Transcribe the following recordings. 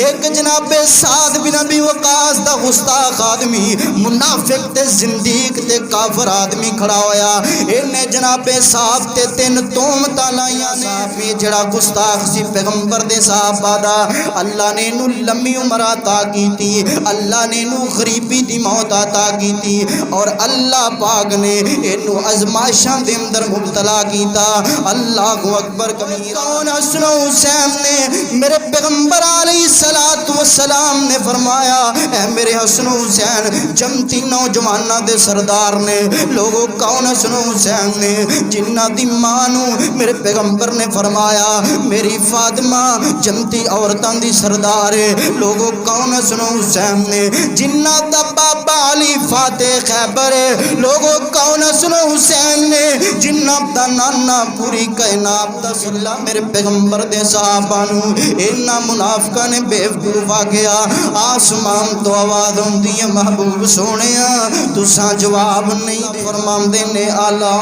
ایک جناب سعد بن ابی وقاص دا گستاخ آدمی منافق تے زندیق تے کافر آدمی کھڑا ہویا، انہیں جناب صاحب تے تین تہمتاں لائیاں نے۔ یہ جڑا گستاخ سی پیغمبر دے صحابہ دا، اللہ نے انہوں لمبی عمر عطا کیتی، اللہ نے انہوں غریبی دی موت عطا کیتی، اور اللہ پاک نے انہوں ازمائشاں دے اندر مبتلا کیتا۔ اللہ اکبر کبیرہ۔ کون حسن و حسین نے میرے پیغمبر علیہ السلام نے فرمایا، اے میرے حسن و حسین جمتی نوجوانہ دے سردار نے۔ لوگوں کون حسن و حسین نے جنہ دی ماں نو میرے پیغمبر نے فرمایا میری فاطمہ جمتی عورتاں دی سردار ہے۔ لوگوں کون حسن و حسین نے جنہ دا بابا علی فاتح خیبر ہے۔ لوگوں کون حسن و حسین نے جنہ دا نانا پوری کائنات دا صلہ میرے پیغمبر دے صحابہ نو۔ انہاں منافقاں نے بیوقوف آ گیا، آسمان تو آواز ہوندی ہے محبوب سونیا تساں جواب نہیں فرماندے نے، الا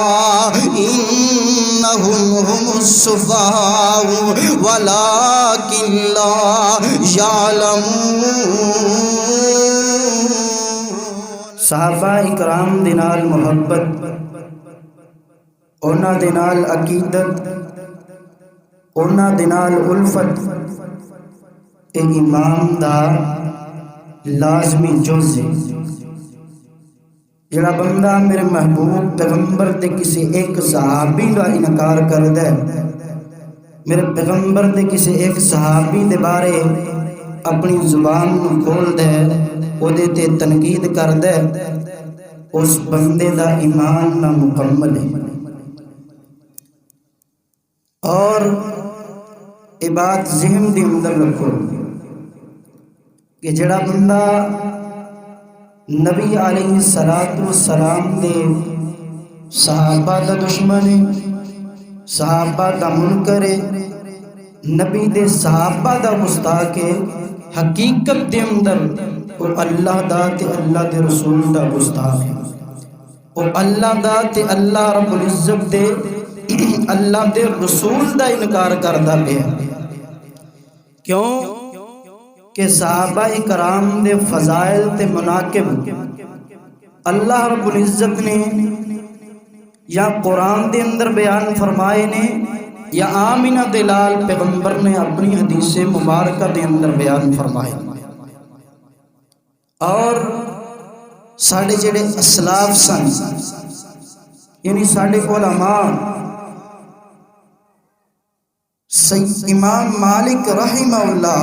انہم ہم الصفہاء ولکن لا یعلمون۔ صحابہ اکرام دے نال محبت، انہاں دے نال عقیدت، انہاں دے نال الفت اے ایمان دا لازمی جز ہے۔ جڑا بندہ میرے محبوب پیغمبر دے کسی ایک صحابی کا انکار کردا ہے، میرے پیغمبر دے کسی ایک صحابی دے بارے اپنی زبان نو کھول دے، او دے تے تنقید کردا ہے، اس بندے دا ایمان نہ مکمل ہے۔ اور یہ بات ذہن دے اندر رکھو کہ جڑا بندہ نبی علیہ السلام دے صحابہ دا دشمن ہے، صحابہ دا منکر ہے، نبی دے صحابہ دا گستاخ ہے، حقیقت دے اندر وہ اللہ دا تے اللہ دے رسول دا گستاخ ہے، وہ اللہ دا تے اللہ رب العزت دے اللہ دے رسول دا انکار کردا پیا۔ کیوں کہ صحابہ کرام دے فضائل تے مناقب اللہ رب العزت نے یا قرآن دے اندر بیان فرمائے نے، یا آمینہ دلال پیغمبر نے اپنی حدیث مبارکہ دے اندر بیان فرمائے۔ اور ساڑھے جڑے اسلاف سن، یعنی ساڑھے علماء، امام مالک رحمہ اللہ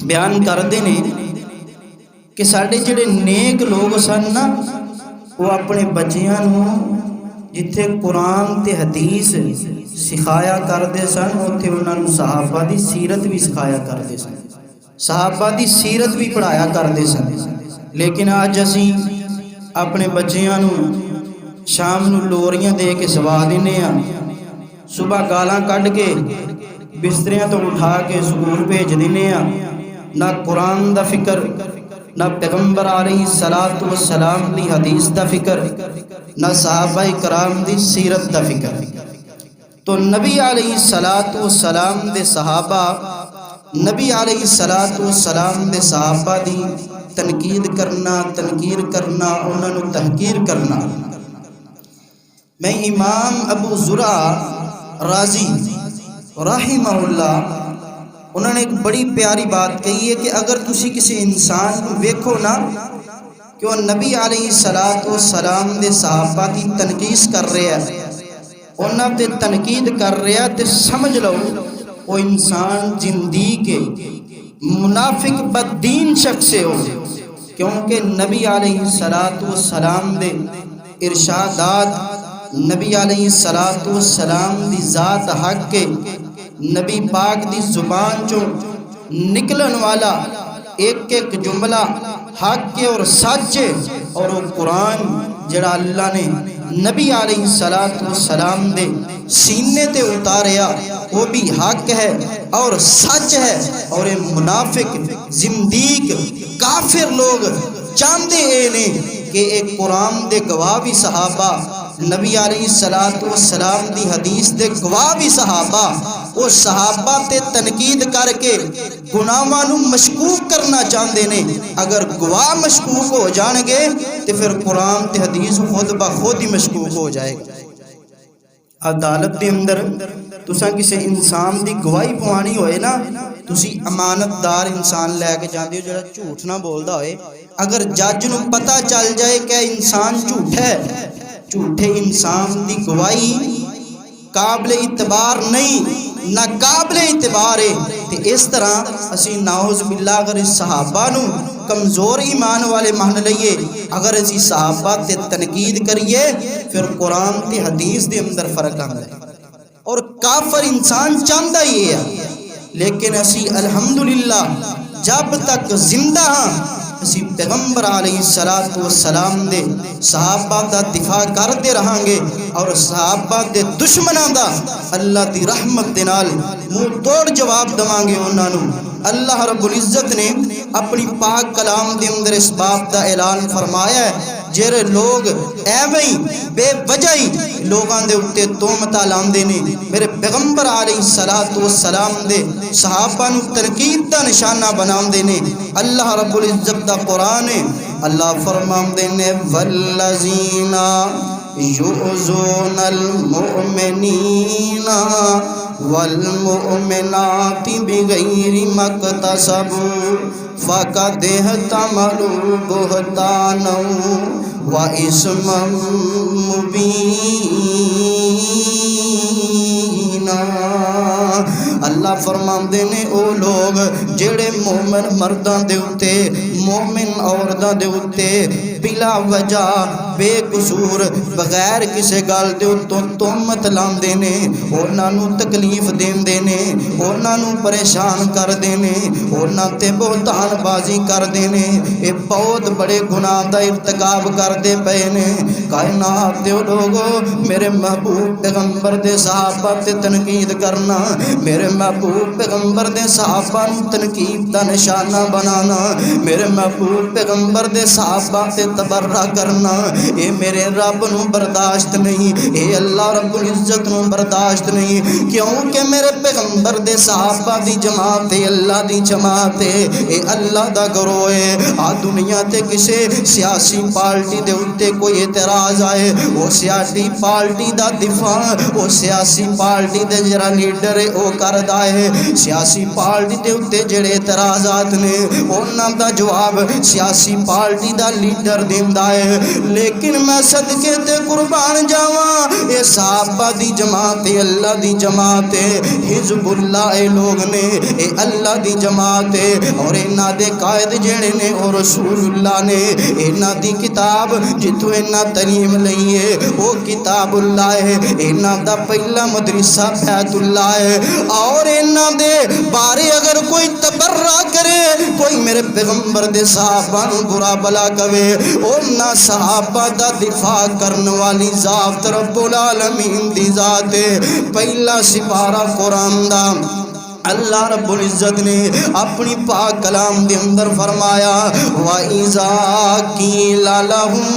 بیان کردے نے کہ ساڑھے جڑے نیک لوگ سن نا، وہ اپنے بچیاں نو جتھے قرآن تے حدیث سکھایا کردے سن، اتھے انہاں نو صحابہ دی سیرت بھی سکھایا کردے سن، صحابہ دی سیرت بھی پڑھایا کردے سن۔ لیکن آج اسی اپنے بچیاں نو شام نو لوریاں دے کے سوا دینے ہاں، صبح گالاں کڈ کے بستریاں تو اٹھا کے سکول بھیج دینے ہاں، نہ قرآن دا فکر، نہ پیغمبر علیہ السلام دی حدیث دا فکر، نہ صحابہ کرام دی سیرت دا فکر۔ تو نبی علیہ السلام دے صحابہ، نبی علیہ السلام دے صحابہ دی تنقید کرنا، تنقیر کرنا، انہاں نو تحقیر کرنا۔ میں امام ابو زرع رازی رحمہ اللہ، انہوں نے ایک بڑی پیاری بات کہی ہے کہ اگر تسی کسی انسان کو ویکھو نا کہ وہ نبی علیہ السلام دے صحابہ دی تنقید کر رہا ہے، انہاں تے تنقید کر رہا ہے، تے سمجھ لو وہ انسان زندیق ہے، منافق بددین شخص ہو، کیونکہ نبی علیہ السلام دے ارشادات، نبی علیہ السلام دی ذات حق کے، نبی پاک دی زبان جو نکلن والا ایک ایک جملہ حق کے اور سچ ہے، اور وہ قرآن جڑا اللہ نے نبی علیہ السلام دے سینے تے اتاریا وہ بھی حق ہے اور سچ ہے۔ اور یہ منافق زندیق کافر لوگ چاہتے ہیں کہ ایک قرآن دے گواہ بھی صحابہ، نبی علیہ السلام دی حدیث دے گواہ بھی صحابہ، وہ صحابہ تے تنقید کر کے گناہاں نو مشکوک کرنا چاہتے ہیں. اگر گواہ مشکوک ہو جان گے تو پھر قرآن تے حدیث خود بخود ہی مشکوک ہو جائے گا. عدالت دے اندر تساں کسے انسان دی گواہی پوانی ہوئے نا، تسی امانت دار انسان لے کے جاندے ہو جڑا جھوٹ نہ بولدا ہوئے. اگر جج نو پتہ چل جائے کہ انسان جھوٹا ہے، جھوٹے انسان دی گواہی قابل اعتبار نہیں، نہ قابل اعتبار ہے. تے اس طرح اسی نعوذ باللہ اگر اس صحابہ نو کمزور ایمان والے مان لئیے، اگر اسی صحابہ تے تنقید کریے، پھر قرآن تے حدیث دے اندر فرق آندا ہے. اور کافر انسان چاہتا ہی ہے، لیکن اسی الحمدللہ جب تک زندہ ہاں اسی پیغمبر علیہ السلام دے صحابہ دا دفاع کرتے رہاں گے، اور صحابہ دے دشمناں دا اللہ دی رحمت دے نال منہ توڑ جواب دواں گے انہاں نو. اللہ رب العزت نے اپنی پاک کلام دے اندر اس باب دا اعلان فرمایا ہے، جڑے لوگ ایویں بے وجہ ہی لوگاں دے اوتے تہمتاں لاندے نے، میرے پیغمبر علیہ السلام دے صحابہ نو تنقید دا نشانہ بناندے نے. اللہ رب العزت دا قرآن ہے، اللہ فرماندے نے والذین یؤذون المؤمنین والمؤمنات بغیر مکتسبوا فقد احتملوا بہتانا واسما مبینا. اللہ فرماندے نے او لوگ جڑے مومن مرداں دے اوتے مومن عورتاں دے اوتے بلا وجہ بے قصور بغیر کسے گل دے اوتوں تہمت لاندے نے، انہاں نو تکلیف دیندے نے، انہاں نو پریشان کردے نے، انہاں تے بہتان بازی کردے نے، اے بہت بڑے گناہ دا ارتکاب کردے پئے نے. کائنات دے لوگو میرے محبوب پیغمبر دے صحابہ تے تنقید کرنا، میرے محبوب پیغمبر دے صحابہ نو تنقید دا نشانہ بنانا، میرے محبوب پیغمبر دے صحابہ تے تبرہ کرنا، اے میرے رب نو برداشت نہیں، اے اللہ رب العزت نو برداشت نہیں. کیونکہ میرے پیغمبر دے صحابہ دی جماعت ہے، اللہ دی جماعت ہے، اے اللہ دا گروہ ہے. آ دنیا تے کسے سیاسی پارٹی دے اوتے کوئی اعتراض آئے، وہ سیاسی پارٹی دا دفاع وہ سیاسی پارٹی دے جڑا لیڈر ہے وہ کردا ہے. سیاسی پارٹی دے اوتے جڑے اعتراضات نے انہاں دا جواب سیاسی پارٹی دا لیڈر دیندا ہے. لیکن میں صدقے تے قربان جاواں، اے صحابہ دی جماعت ہے، اللہ دی جماعت ہے، حزب اللہ اے لوگ نے، اے اللہ دی جماعت ہے. اور انہاں دے قائد جڑے نے او رسول اللہ نے. انہاں دی کتاب جتوں انہاں تعلیم لئی ہے وہ کتاب اللہ ہے. انہاں دا پہلا مدرسہ بیت اللہ ہے. اور انہاں دے بارے اگر کوئی تبرہ کرے، کوئی میرے پیغمبر دے صحابہ نو برا بلا کہے، انہاں صحابہ دا دفاع کرن والی ذات رب العالمین دی ذات ہے. پہلا سپارہ قرآن دا اللہ رب العزت نے اپنی پاک کلام دے اندر فرمایا وَإِذَا قِيلَ لَهُمْ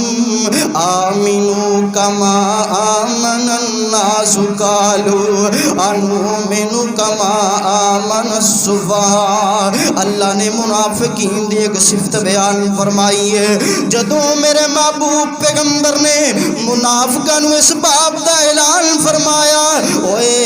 آمِنُوا كَمَا آمَنَ النَّاسُ قَالُوا أَنُؤْمِنُ كَمَا آمَنَ السُّفَهَاءُ. اللہ نے منافقین دی ایک صفت بیان فرمائی ہے. جدوں میرے محبوب پیغمبر نے منافقاں نو اس باب دا اعلان فرمایا، اوئے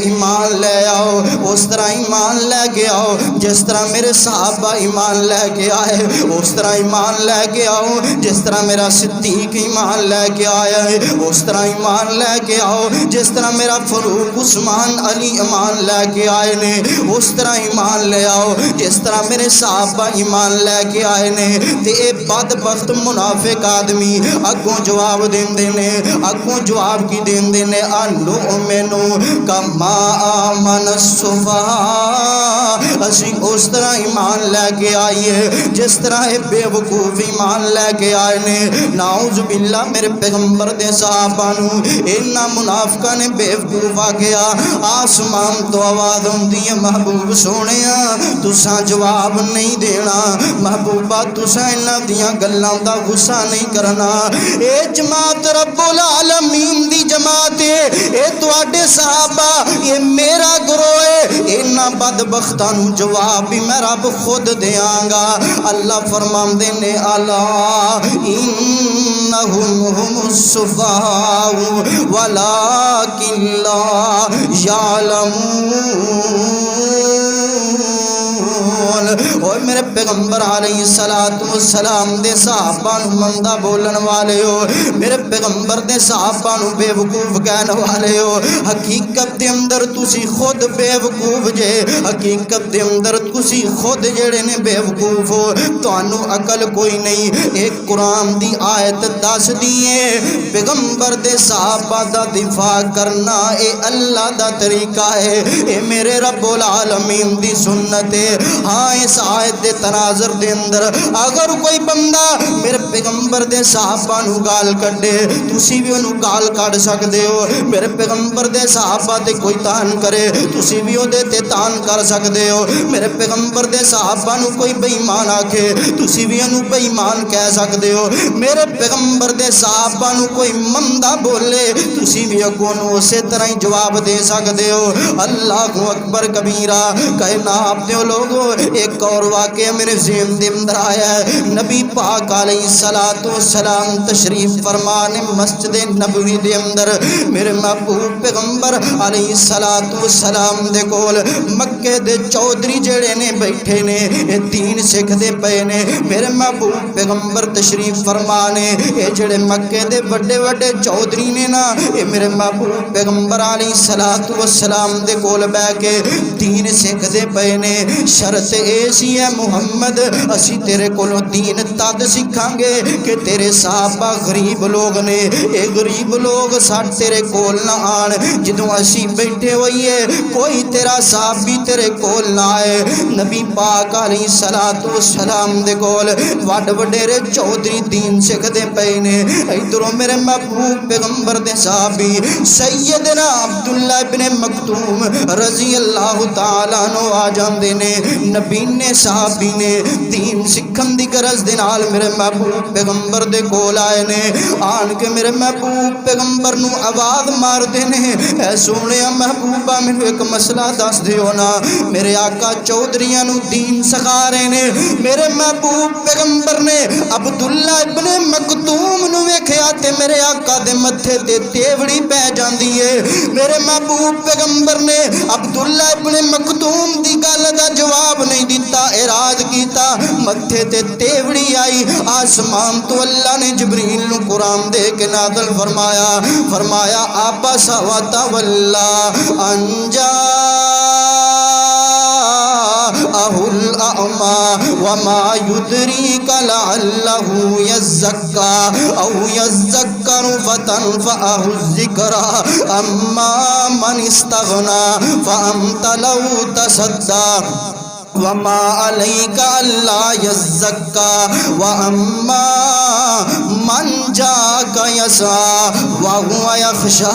ایمان لے آؤ، اس طرح ایمان لے کے آؤ جس طرح میرے صحابہ ایمان لے کے آئے، اس طرح ایمان لے کے آؤ جس طرح میرا صدیق ایمان لے کے آیا ہے، اس طرح ایمان لے کے آؤ جس طرح میرا فاروق عثمان علی ایمان لے کے آئے نے، اس طرح ایمان لے آؤ جس طرح میرے صحابہ ایمان لے کے آئے نے. تے اے بدبخت منافق آدمی اگوں جواب دیندے نے، اگوں جواب کی دیندے نے انؤمنو کما آمن السفہاء اسی اس طرح ایمان لے کے آئیے جس طرح یہ بے وقوف ایمان لے کے آئے نے. نعوذ باللہ میرے پیغمبر دے صحابہ نو اینا منافقہ نے بے وقوف آ گیا. آسمان تو آواز ہوندی ہے محبوب سونیا تساں جواب نہیں دینا, محبوبہ تساں انہاں دیاں گلاں دا غصہ نہیں کرنا. اے جماعت رب العالمین دی جماعت ہے, اے تواڈے صحابہ, یہ میرا گروہ ہے. انہاں بدبختاں نو جواب بھی میں رب خود دیاں گا. اللہ فرماندے نے الا انہم هم الصفاء ولکن لا یعلمون. اور میرے پیغمبر علیہ السلام دے صحابہ نو مندہ بولن والے ہو, میرے پیغمبر دے صحابہ نو بے وقوف کہن والے ہو. حقیقت دے اندر تسی خود بے وقوف جے, حقیقت دے اندر تسی خود جڑے نے بے وقوف ہو. تانوں عقل کوئی نہیں. ایک قرآن دی آیت دس دیے پیغمبر دے صحابہ دا دفاع کرنا اے اللہ دا طریقہ ہے, اے میرے رب العالمین دی سنت ہے. ہاں اس آیت دے تناظر دے اندر اگر کوئی بندہ میرے پیغمبر دے صحابہ نو گال کڈے تسی بھی انہوں گال کڈ سکدے ہو. میرے پیغمبر دے صحابہ تے کوئی تان کرے تسی بھی او دے تے تان کر سکدے ہو. میرے پیغمبر دے صحابہ نو کوئی بے ایمان آکھے تسی بھی انہوں بے ایمان کہہ سکدے ہو. میرے پیغمبر دے صحابہ نو کوئی مندہ بولے تسی بھی اگوں نو اسی طرح ہی جواب دے سکدے ہو. اللہ اکبر کبیرہ. کہنا آپ دے لوگو ایک اور واقعہ میرے ذہن دے اندر آیا ہے. نبی پاک علیہ السلام تشریف فرمانے مسجد نبوی دے اندر میرے محبوب پیغمبر علیہ السلام دے کول مکے دے چودھری جڑے نے بیٹھے نے اے دین سکھ دے پے نے. میرے محبوب پیغمبر تشریف فرمانے اے جڑے مکے دے بڑے بڑے چودھری نے نا اے میرے محبوب پیغمبر علیہ السلام دے کول بیٹھ کے دین سکھ دے پے نے. شرط ایسی ہے محمد اسی تیرے کولوں دین تد سکھاں گے کہ تیرے صحابہ غریب لوگ نے. اے غریب لوگ ساڈ تیرے کول نہ آن. جدوں اسی بیٹھے ہوئیے کوئی تیرا صحابی تیرے کول نہ آئے. نبی پاک علیہ السلام دے کول وڈ وڈیرے چودھری دین سکھدے پے نے. ادھروں میرے محبوب پیغمبر دے صحابی سیدنا عبداللہ ابن مکتوم رضی اللہ تعالیٰ عنہ آ جاندے نے. نبی نے صحابی نے دین سکھن دی غرض دے نال میرے محبوب پیغمبر دے کول آئے نے. آن کے میرے محبوب پیغمبر نو آواز مار دے نے اے سونیا محبوبہ مینوں ایک مسئلہ دس دیو نا. میرے آقا چودھریاں نو دین سکھا رہے نے. میرے محبوب پیغمبر نے عبداللہ ابن مکتوم نو ویکھیا تے میرے آقا دے متھے تے تیوڑی پہ جاندی ہے. میرے محبوب پیغمبر نے عبداللہ ابن مکتوم دی گل دا جواب نہیں دیتا, اعراض کیتا, متھے تے تیوڑی آئی. آسمان تو اللہ نے جبریل نو قرآن دے کے نازل فرمایا عبس و تولی ان جاءہ الاعمی وما یدریک لعلہ یزکی او یذکر فتنفعہ الذکری اما من استغنی فانت لو تصدی وما علیک اللہ یزکی واما من جاک یسعی وہو یخشی.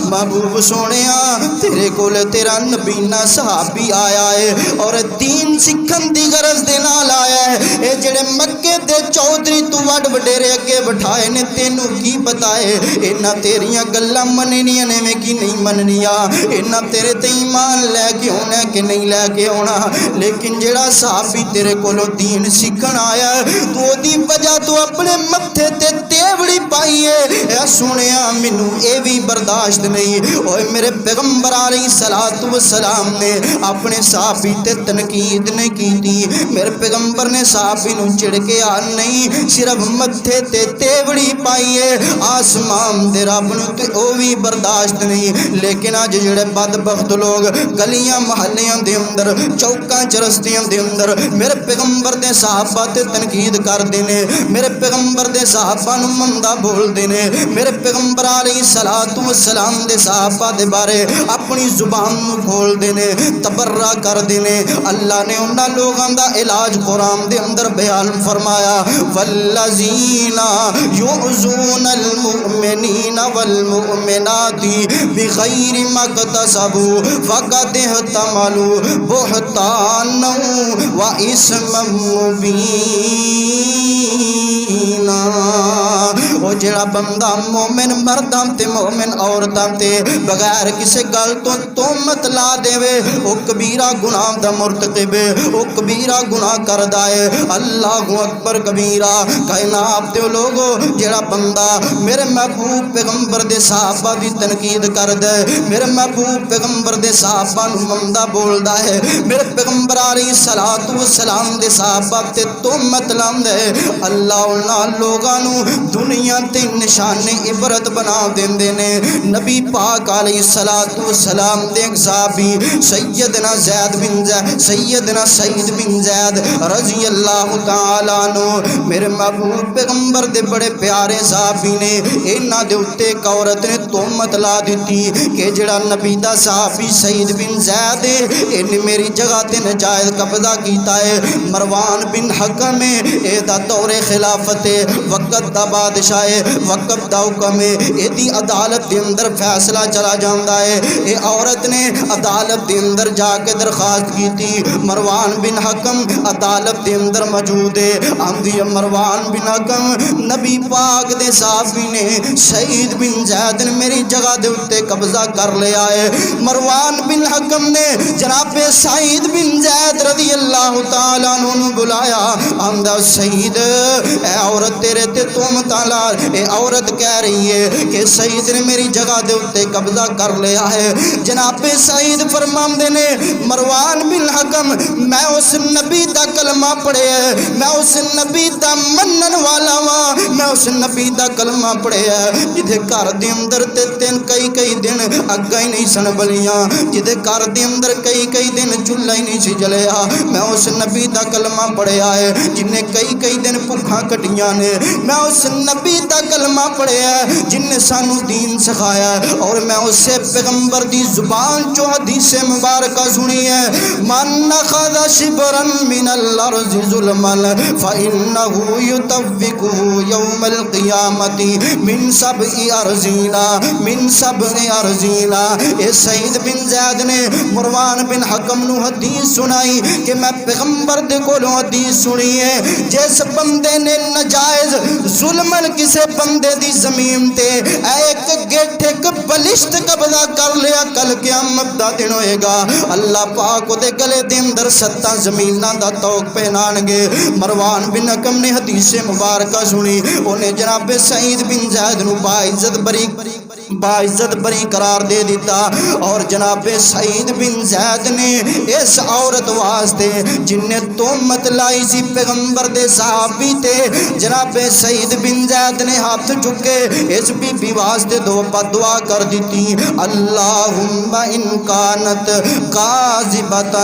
محبوب سونیا تیرے کول تیرا نبینا صحابی آیا ہے اور دین سکھن دی غرض دے نال آیا ہے. اے جڑے مکے دے چودھری تو وڈ وڈیرے اگے بٹھائے نے تینوں کی بتائے انہاں تیریاں گلاں مننیاں نے میں کی نہیں مننیاں, انہاں تیرے تے ایمان لے کے ہونا کہ نہیں لے کے ہونا. لیکن جڑا صحابی تیرے کولو دین سکھن آیا تو دی وجہ تو اپنے متھے تے تیوڑی پائی ہے. اے سنیا مینوں اے بھی برداشت نہیں. اوے میرے پیغمبر علیہ السلام نے اپنے صحابی تے تنقید نہیں کیتی. میرے پیغمبر نے صحابی نو چڑکیا نہیں, صرف متھے تے تیوڑی پائی ہے. آسمان دے رب نو تے او بھی برداشت نہیں. لیکن اج جڑے بدبخت لوگ گلیاں محلیاں دے اندر چوکاں چ بستیاں دے اندر میرے پیغمبر دے صحابہ تے تنقید کردے نے، میرے پیغمبر دے صحابہ نو مندا بولدے نے، میرے پیغمبر علیہ الصلوۃ والسلام دے صحابہ دے بارے اپنی زبان نو کھولدے نے، تبرہ کردے نے۔ اللہ نے انہاں لوگاں دا علاج قرآن دے اندر بیان فرمایا، والذین یؤذون المؤمنین والمؤمنات بغیر ما اکتسبوا فقد احتملوا بہتانا واثما مبینا۔ وہ جڑا بندہ مومن مرداں تے مومن عورتاں تے بغیر کسی گل تو تہمت لا دے وہ کبیرہ گناہ دا مرتکب ہے، وہ کبیرہ گناہ کردا ہے۔ اللہ اکبر کبیرہ۔ کائنات دے لوگو جڑا بندہ میرے محبوب پیغمبر دے صحابہ دی تنقید کردا ہے، میرے محبوب پیغمبر دے صحابہ نو مندا بولدا ہے، میرے پیغمبر علیہ الصلوۃ والسلام دے صحابہ تے تہمت لاندا ہے، اللہ انہاں لوگاں نو دنیا تے نشان عبرت بنا دیندے نے۔ نبی پاک علیہ الصلوۃ والسلام دے صحابی سیدنا سیدنا سعید بن زید رضی اللہ تعالی عنہ میرے محبوب پیغمبر دے بڑے پیارے صحابی نے، انہاں دے اوتے ایک عورت نے تہمت لا دتی کہ جڑا نبی دا صحابی سعید بن زید ان میری جگہ تے ناجائز قبضہ کیتا ہے۔ مروان بن حکم اے دا دور خلافت وقت دا بادشاہ وقت دا حکم ایدی عدالت دے اندر فیصلہ چلا جاندا ہے۔ اے عورت نے عدالت دے اندر جا کے درخواست کی تھی، مروان بن حکم عدالت دے اندر موجود ہے، آندھی مروان بن حکم نبی پاک دے صحابی نے سعید بن زید نے میری جگہ دے اتے قبضہ کر لیا ہے۔ مروان بن حکم نے جناب سعید بن زید رضی اللہ تعالیٰ عنہ بلایا، آندھا سعید اے عورت تیرے تے تہمت لا، اے عورت کہہ رہی ہے کہ سعید نے میری جگہ دے اتے قبضہ کر لیا ہے۔ جناب سعید فرماندے نے مروان بن حکم میں اس نبی دا کلمہ پڑھے ہے، میں اس نبی دا منن والا وا، میں اس نبی دا کلمہ پڑھے ہے جدے گھر دے اندر تے کئی دن اگا ہی نہیں سن بلیاں، جدے گھر دے اندر کئی دن چولہا ہی نہیں سی جلیا، میں اس نبی دا کلمہ پڑھیا ہے جن نے کئی دن بھوکھاں کٹیاں نے، میں اس نبی دا کلمہ پڑھیا ہے جن نے سانو دین سکھایا ہے، اور میں اسے پیغمبر دی زبان جو حدیث مبارکہ سنی ہے، من اخذ شبرا من الارض ظلما فانه يطوقه يوم القیامت من سبع ارضینا من سبع ارضینا۔ اے سعید بن زید نے مروان بن حکم نو حدیث سنائی کہ میں پیغمبر دے کولوں حدیث سنی ہے، جس بندے نے نجائز ظلمن کسے بندے دی زمین تے ایک گیٹھ ایک بلشت قبضہ کر لیا، کل قیامت دا دن ہوئے گا، اللہ پاک دے گلے دے اندر 7 زمیناں دا توق پہنان گے۔ مروان بن حکم نے حدیث مبارکہ سنی، انہیں جناب سعید بن زید نو باعزت بری قرار دے دیتا، اور جناب سعید بن زید نے اس عورت واسطے جن نے تہمت لائی سی پیغمبر دے صحابی تے، جناب سعید بن زید نے ہاتھ چکے اس بی بی واسطے دعا کر دیتی، اللہم ان کانت کاذبۃ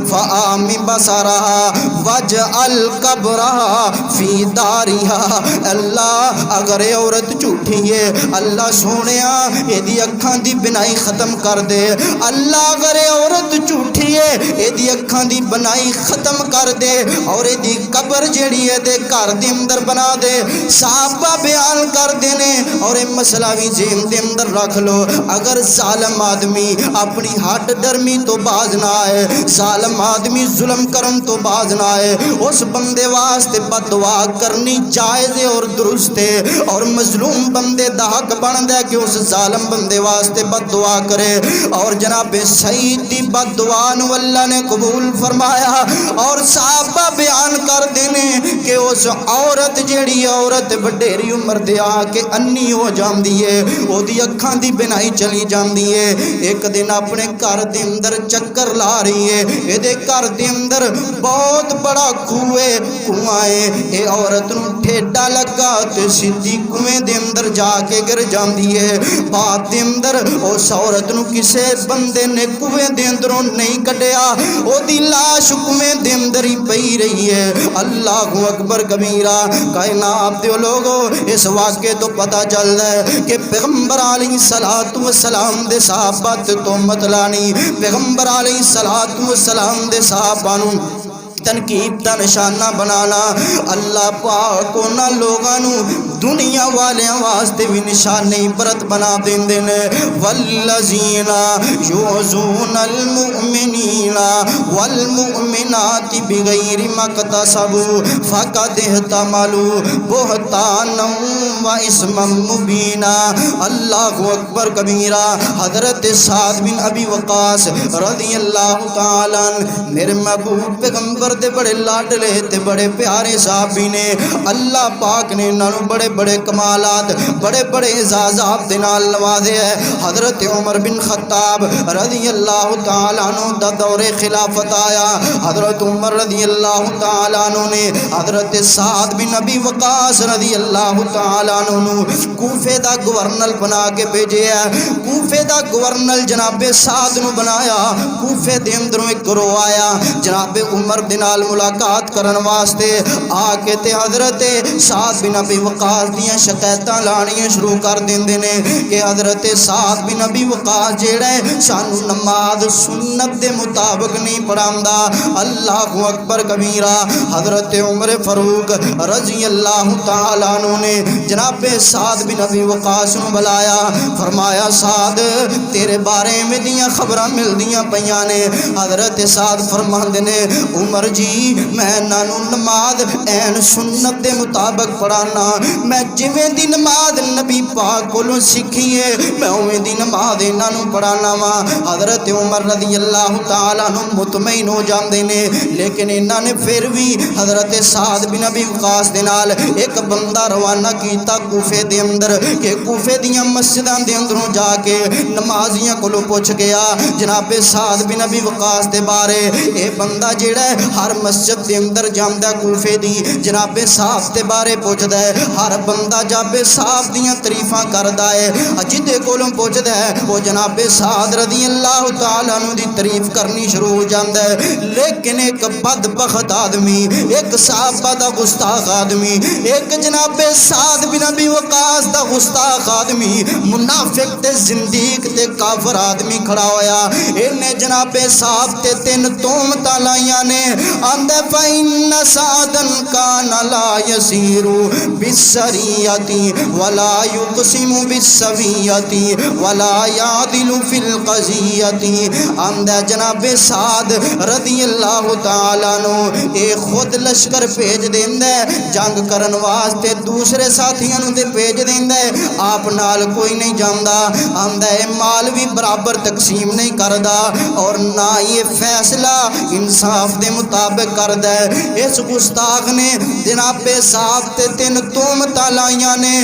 فآمی بصرہا واجعل قبرہا فی دارہا۔ اللہ اگر یہ عورت جھوٹی ہے اللہ سونیا ایدی اکھاں دی بنائی ختم کر دے، اللہ اگر یہ عورت جھوٹی ہے ایدی اکھاں دی بنائی ختم کر دے، اور ایدی قبر جیڑی ہے دے گھر دے اندر بنا دے۔ صحابہ بیان کر دینے اور یہ مسئلہ بھی ذہن دے اندر رکھ لو، اگر ظالم آدمی اپنی ہٹ ڈرمی تو باز نہ آئے، ظالم آدمی ظلم کرن تو باز نہ آئے، اس بندے واسطے بد دعا کرنی جائز ہے اور درست ہے، اور مظلوم بندے دا حق بندا ہے کہ اس ظالم بندے واسطے بد دعا کرے، اور جناب سعید دی بد دعا نو اللہ نے قبول فرمایا، اور صحابہ بیان کر دینے کہ اس عورت جیڑی عورت وڈیری عمر دے آ کے انی ہو جاندی ہے، او دی اکھاں دی بینائی چلی جاندی ہے، ایک دن اپنے گھر دے اندر چکر لا رہی ہے، اے دے گھر دے اندر بہت بڑا کنواں ہے، اے عورت نو ٹھیڈا لگا تے سیدھی کنویں دے اندر جا کے گر جاندی ہے۔ بعد دے اندر اس عورت نو کسے بندے نے کنویں دے اندروں نہیں کڈیا، او دی لاش کنویں دے اندر ہی پئی رہی ہے۔ اللہ اکبر کبیرہ۔ کائنات دے لوگو اس واقعے تو پتہ چلدا ہے کہ پیغمبر علیہ الصلوۃ والسلام دے صحابہ تے تہمت لانی، پیغمبر علیہ الصلوۃ والسلام دے صحابہ نو تنقید دا نشانہ بنانا، اللہ پاک انہاں لوگاں نو دنیا والیاں واسطے بھی نشان عبرت بنا دیندے نے۔ والذین یؤذون المؤمنین والمؤمنات بغیر ما اکتسبوا فقد احتملوا بہتانا و اسما مبینا۔ اللہ اکبر کبیرہ۔ حضرت سعد بن ابی وقاص رضی اللہ تعالیٰ عنہ میرے محبوب پیغمبر دے بڑے لاڈلے تے بڑے پیارے صحابی نے، اللہ پاک نے انہاں نو بڑے بڑے کمالات بڑے بڑے اعزازات دے نال نوازے ہے۔ حضرت عمر بن خطاب رضی اللہ تعالیٰ عنہ دا دور خلافت آیا، حضرت عمر رضی اللہ تعالیٰ عنہ نے حضرت سعد بن ابی وقاص رضی اللہ تعالیٰ عنہ نو کوفے دا گورنر بنا کے بھیجے ہے۔ کوفے دا گورنر جناب سعد نو بنایا، کوفے دے اندروں ایک گروہ آیا جناب عمر دے نال ملاقات کرن واسطے، آ کے تے حضرت سعد بن ابی وقاص دیاں شکایتاں لانیاں شروع کر دیندے نے کہ حضرت سعد بن ابی وقاص جیڑا ہے سانو نماز سنت دے مطابق نہیں پڑھاندا۔ اللہ اکبر کبیرہ۔ حضرت عمر فاروق رضی اللہ تعالیٰ عنہ نے جناب سعد بن ابی وقاص نو بلایا، فرمایا سعد تیرے بارے میں دیاں خبراں ملدیاں پیاں نے۔ حضرت سعد فرماندے نے عمر جی میں نانو نماز این سنت دے مطابق پڑھانا، میں جویں دی نماز نبی پاک کولوں سیکھی ہے میں اویں دی نماز انہاں نو پڑھانا وا۔ حضرت عمر رضی اللہ تعالیٰ عنہ مطمئن ہو جاندے نے، لیکن انہاں نے پھر بھی حضرت سعد بن ابی وقاص دے نال ایک بندہ روانہ کیتا کوفے دے اندر کہ کوفے دیاں مسجداں دے اندروں جا کے نمازیاں کولوں پوچھ گیا جناب سعد بن ابی وقاص دے بارے۔ اے بندہ جیڑا ہے ہر مسجد دے اندر جاندا کوفے دی جناب صاحب دے بارے پوچھدا ہے، ہر بندہ جناب صاحب دیاں تعریفاں کردا ہے، جدے کولوں پوچھدا ہے وہ جناب سعد رضی اللہ تعالیٰ عنہ دی تعریف کرنی شروع ہو جاندا ہے۔ لیکن ایک بدبخت آدمی، ایک صحابہ دا گستاخ آدمی، ایک جناب سعد بن ابی وقاص دا گستاخ آدمی، منافق تے زندیق تے کافر آدمی کھڑا ہویا، انہیں جناب صاحب تے تین تہمتاں لائیاں نے، آندا فإن سعدا كان لا يسير بالسرية ولا يقسم بالسوية ولا يعدل في القضية۔ آندا جناب سعد رضی اللہ تعالیٰ عنہ اے خود لشکر بھیج دیندا ہے جنگ کرن واسطے، دوسرے ساتھیاں نوں تے بھیج دیندا ہے، آپ نال کوئی نہیں جاندا۔ آندا اے مال بھی برابر تقسیم نہیں کردا اور نہ یہ فیصلہ انصاف دے مطابق کردا ہے۔ اس گستاخ نے جناب صاحب تے تین تہمتاں لائیاں نے،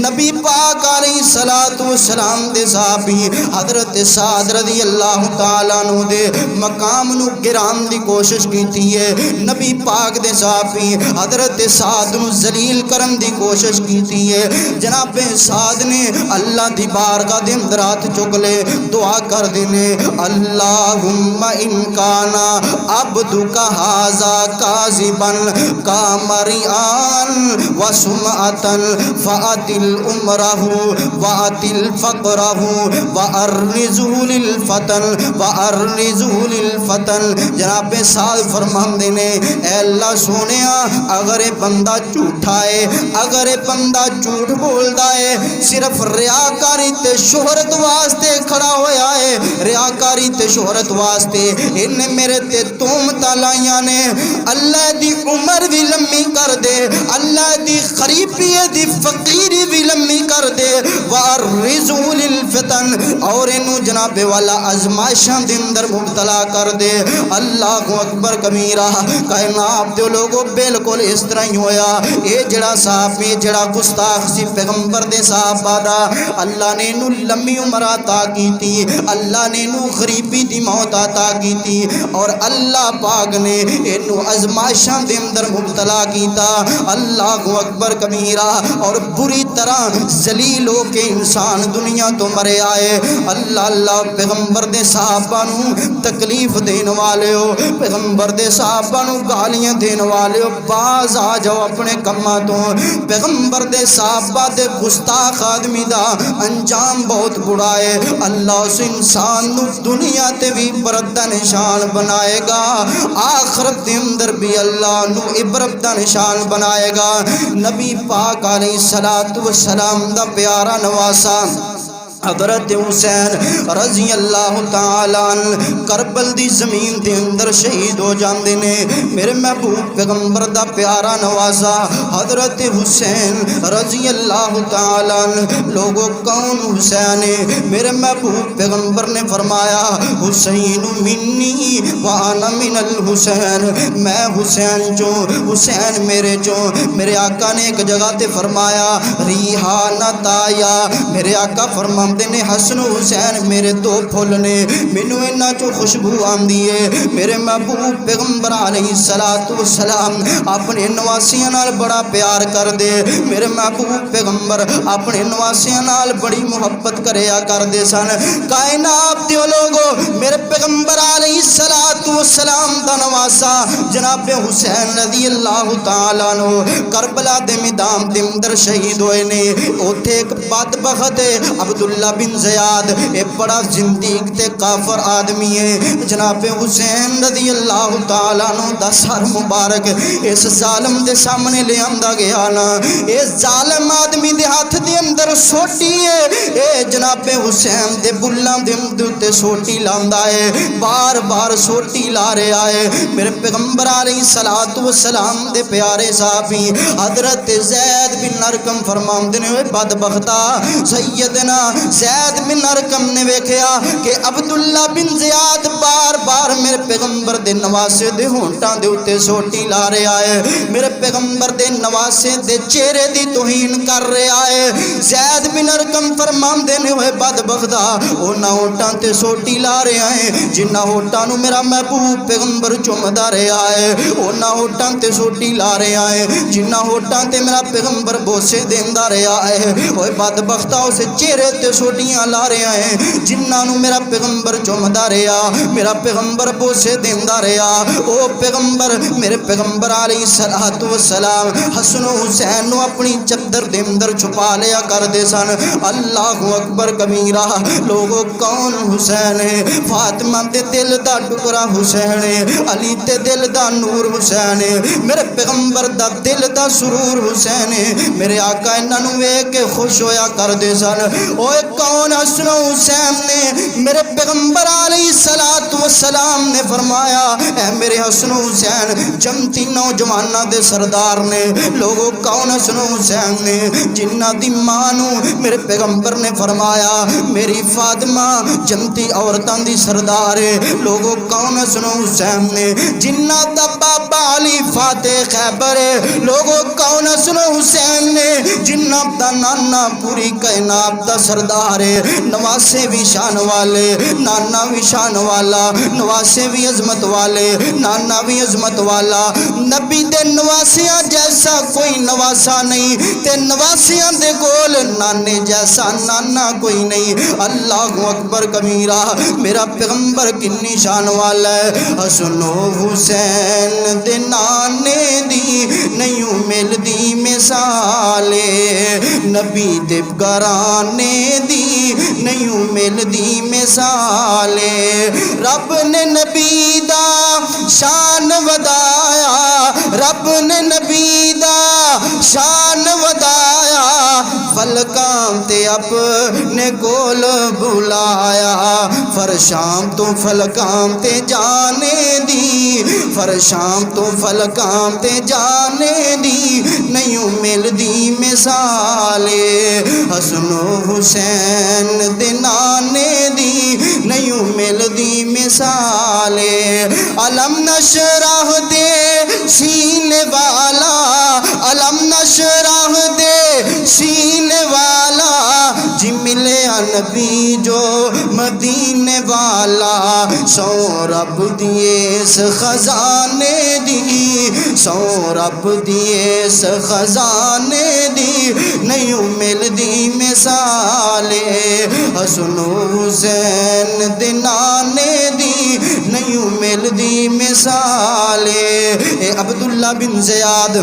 نبی پاک علیہ الصلوۃ والسلام دے صحابی حضرت سعد رضی اللہ تعالیٰ عنہ دے مقام نو گران دی کوشش کیتی ہے، نبی پاک دے صحابی حضرت سعد نو ذلیل کرن دی کوشش کیتی ہے۔ جناب سعد نے اللہ دی بارگاہ دے اندر ہاتھ چک لے دعا کر دینے، اللہم ان کانا عبدک ھذا کاذبا کامریان وسمعتا فاطل عمرہ واطل فقرہ وارزہ للفتن وارزہ للفتن۔ جناب سعد فرماندے نے اے اللہ سونیا اگر یہ بندہ جھوٹا ہے، اگر یہ بندہ جھوٹ بولدا ہے، صرف ریاکاری تے شہرت واسطے کھڑا ہویا ہے، ریاکاری تے شہرت واسطے انہیں میرے تے تہمتاں لائیاں نے، اللہ دی عمر بھی لمبی کر دے، اللہ دی غریبی دی فقیری بھی لمبی کر دے، وارزہ للفتن اور انہوں جناب والا ازمائشاں دے اندر مبتلا کر دے۔ اللہ اکبر کبیرہ۔ کائنات دے لوگوں بالکل اس طرح ہی ہویا، اے جڑا صاحب یہ جڑا گستاخ سی پیغمبر دے صحابہ دا، اللہ نے انہوں لمبی عمر عطا کیتی، اللہ نے انہوں غریبی دی موت عطا کیتی، اور اللہ پاک نے انہوں ازمائشاں دے اندر مبتلا کیتا۔ اللہ اکبر کبیرہ۔ اور بری طرح ذلیل ہو کے انسان دنیا تو مرے آئے۔ اللہ پیغمبر دے صحابہ نو تکلیف دین والے ہو، پیغمبر دے صحابہ نو گالیاں دین والے ہو، باز آ جاؤ اپنے کماں تو۔ پیغمبر دے صحابہ دے گستاخ آدمی دا انجام بہت برا ہے۔ اللہ اس انسان نو دنیا تے بھی عبرت دا نشان بنائے گا، آخرت دے اندر بھی اللہ نو عبرت دا نشان بنائے گا۔ نبی پاک علیہ السلام دا پیارا نواسا حضرت حسین رضی اللہ تعالیٰ عنہ کربل دی زمین دے اندر شہید ہو جاندے نے۔ میرے محبوب پیغمبر دا پیارا نوازا حضرت حسین رضی اللہ تعالیٰ عنہ۔ لوگوں کون حسین ہے؟ میرے محبوب پیغمبر نے فرمایا حسین منی وانا من الحسین، میں حسین جو، حسین میرے جو۔ میرے آقا نے ایک جگہ تے فرمایا ریحانہ تایا، میرے آقا فرما نے حسن و حسین میرے دو پھول نے، مینوں انہاں چوں خوشبو آندی ہے۔ میرے محبوب پیغمبر علیہ السلام اپنے نواسیاں نال بڑا پیار کر دے۔ میرے محبوب پیغمبر اپنے نواسیاں نال بڑی محبت کریا کر دے سن۔ کائنات دے لوگو میرے پیغمبر علیہ السلام دا نواسا جناب حسین رضی اللہ تعالیٰ عنہ کربلا دے میدان دے اندر شہید ہوئے نے۔ اوتھے ایک بدبخت عبداللہ بن زیاد، ایک بڑا زندیق تے کافر آدمی ہے۔ جناب حسین رضی اللہ تعالیٰ عنہ دا سر مبارک اس ظالم دے سامنے لے آندا گیا نا، اس ظالم آدمی دے ہاتھ دے اندر سوٹی ہے، اے جناب حسین دے بلاں دے اندر سوٹی لاندا ہے، بار بار سوٹی لا رہا ہے۔ میرے پیغمبر علیہ السلام دے پیارے صحابی حضرت زید بن ارقم فرماندے نے اے بدبختا، سیدنا زید بن ارقم نے ویکھیا کہ عبداللہ بن زیاد بار بار میرے پیغمبر دے نواسے دے ہونٹاں دے اوتے سوٹی لا رہا ہے، میرے پیغمبر دے نواسے دے چہرے دی توہین کر رہا ہے۔ زید بن ارقم فرماندے نے ہوئے بدبختا، انہاں ہونٹاں تے سوٹی لا رہا ہے جنہاں ہونٹاں نو میرا محبوب پیغمبر چومدا رہا ہے، انہاں ہونٹاں تے سوٹی لا رہا ہے جنہاں ہونٹاں تے میرا پیغمبر بوسے دیندا رہا ہے۔ اوے بدبختا اس چہرے تے سوٹیاں لا رہا ہے جنہاں نو میرا پیغمبر چومدا رہا، میرا پیغمبر بوسے دیندا رہا۔ او پیغمبر میرے پیغمبر علیہ السلام حسن و حسین نو اپنی چادر دے اندر چھپا لیا کردے سن۔ اللہ اکبر کبیرہ۔ لوگوں کون حسین ہے؟ فاطمہ دے دل دا ٹکڑا حسین ہے، علی دے دل دا نور حسین ہے، میرے پیغمبر دا دل دا سرور حسین ہے۔ میرے آقا انہاں نو ویکھ کے خوش ہویا کردے سن۔ اوے کون حسن و حسین نے؟ میرے پیغمبر علیہ السلام نے فرمایا اے میرے حسن و حسین جمتی نوجواناں دے سردار نے۔ لوگوں کون حسن و حسین نے؟ جنہاں دی ماں نو میرے پیغمبر نے فرمایا میری فاطمہ جمتی عورتاں دی سردار ہے۔ لوگوں کون حسن و حسین نے؟ جنہاں دا بابا علی فاتح خیبر ہے۔ لوگوں کون حسن و حسین نے؟ جنہاں دا نانا پوری کائنات دا سردار ہے۔ نواسے بھی شان والے، نانا بھی شان والا، نواسے بھی عظمت والے، نانا بھی عظمت والا۔ نبی دے نواسیاں جیسا کوئی نواسا نہیں، تے نواسیاں دے کول نانے جیسا نانا کوئی نہیں۔ اللہ اکبر کبیرہ۔ میرا پیغمبر کنی شان والا ہے۔ حسن و حسین دے نانے دی نہیں ملدی مثالے، نبی دے گھرانے دی نہیں ملدی مثالے۔ رب نے نبی دا شان ودایا، رب نے نبی دا شان ودایا، فلکاں تے اپنے کول بلایا فرشام تو فلکام تے جانے دی فرشام تو فلکام تے جانے دی نہیں مل دی مثال حسن و حسین دے نانے دی نہیں مل دی مثال علم نشرح دے سینے والا علم نشرح دے سینے والا جی ملے نبی جو مدینے والا سو رب دیے اس خزانے دی سو رب دیے اس خزانے دی نہیں مل دی مثال حسن و حسین دے نانے دی نہیں مل دی مثال عبداللہ بن زیاد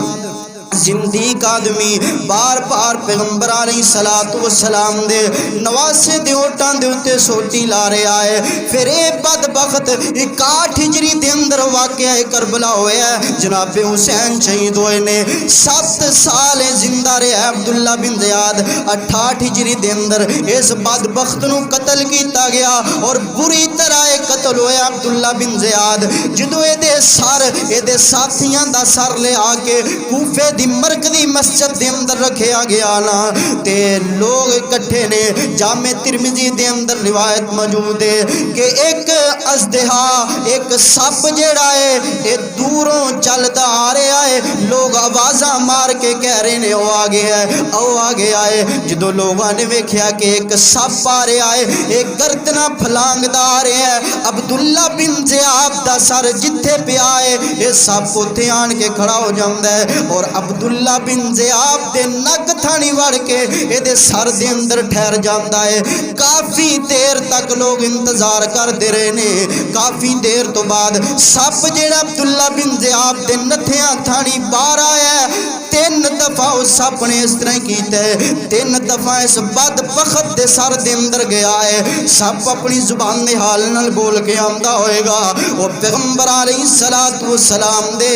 زندیق آدمی بار بار پیغمبر علیہ السلام دے نواسے دے اوٹاں دے اتے سوٹی لا رہے آئے پھر اے بدبخت 61 ہجری دے اندر واقعہ کربلا ہوئے ہے جناب حسین شہید ہوئے نے 7 سال زندہ رہے عبداللہ بن زیاد 68 ہجری دے اندر اس بدبخت نو قتل کیتا گیا اور بری طرح قتل ہوئے عبداللہ بن زیاد جدو اے دے سر اے دے ساتھیاں دا سر لے آ کے کوفے دی مرکزی مسجد دے اندر رکھیا گیا نا تے لوگ اکٹھے نے جامع ترمذی دے اندر روایت موجود ہے کہ ایک ازدہا ایک سپ جیڑا ہے اے دوروں چلتا آ رہا ہے لوگ آوازاں مار کے کہہ رہے نے او آگے ہے او آگے آئے جدو لوگاں نے ویکھیا کہ ایک سپ آ رہا ہے ایک گردنا پھلانگ دا آ رہا ہے عبداللہ بن زیاد دا سر جتھے پہ آئے اے سپ اوتھے آن کے کھڑا ہو جاندا ہے اور عبداللہ بن زیاد دے نک تھانی وڑ کے اے دے سر دے اندر ٹھہر جاندا ہے کافی دیر تک لوگ انتظار کر دے رہے نے کافی دیر تو بعد سپ جیڑا عبداللہ بن زیاد دے نتھیاں تھانی باہر آیا ہے 3 دفعہ اس سپ نے اس طرح کیتا ہے 3 دفعہ اس بدبخت دے سر دے اندر گیا ہے سپ اپنی زبان دے حال نال بول کے آمدا ہوئے گا وہ پیغمبر علیہ السلام دے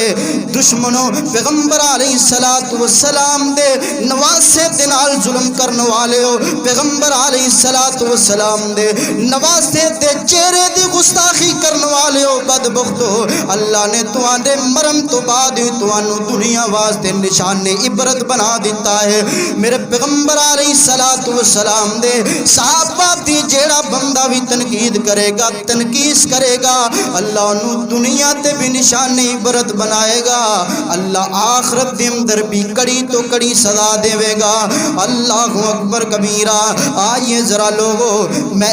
دشمنوں پیغمبر علیہ السلام دے نواسے دے نال ظلم کرنے والے ہو پیغمبر علیہ السلام دے نواسے دے چہرے دی گستاخی کرنے والے ہو بدبختو اللہ نے تواڈے مرم تو بعد تانوں دنیا واسطے نشان عبرت بنا دیتا ہے میرے پیغمبر علیہ السلام دے صحابہ دی جیڑا بندہ بھی تنقید کرے گا تنقیس کرے گا اللہ انہوں دنیا تے بھی نشان عبرت بنائے گا اللہ آخرت دے اندر بھی کڑی تو کڑی سزا دے گا اللہ اکبر کبیرہ آئیے ذرا لوگو میں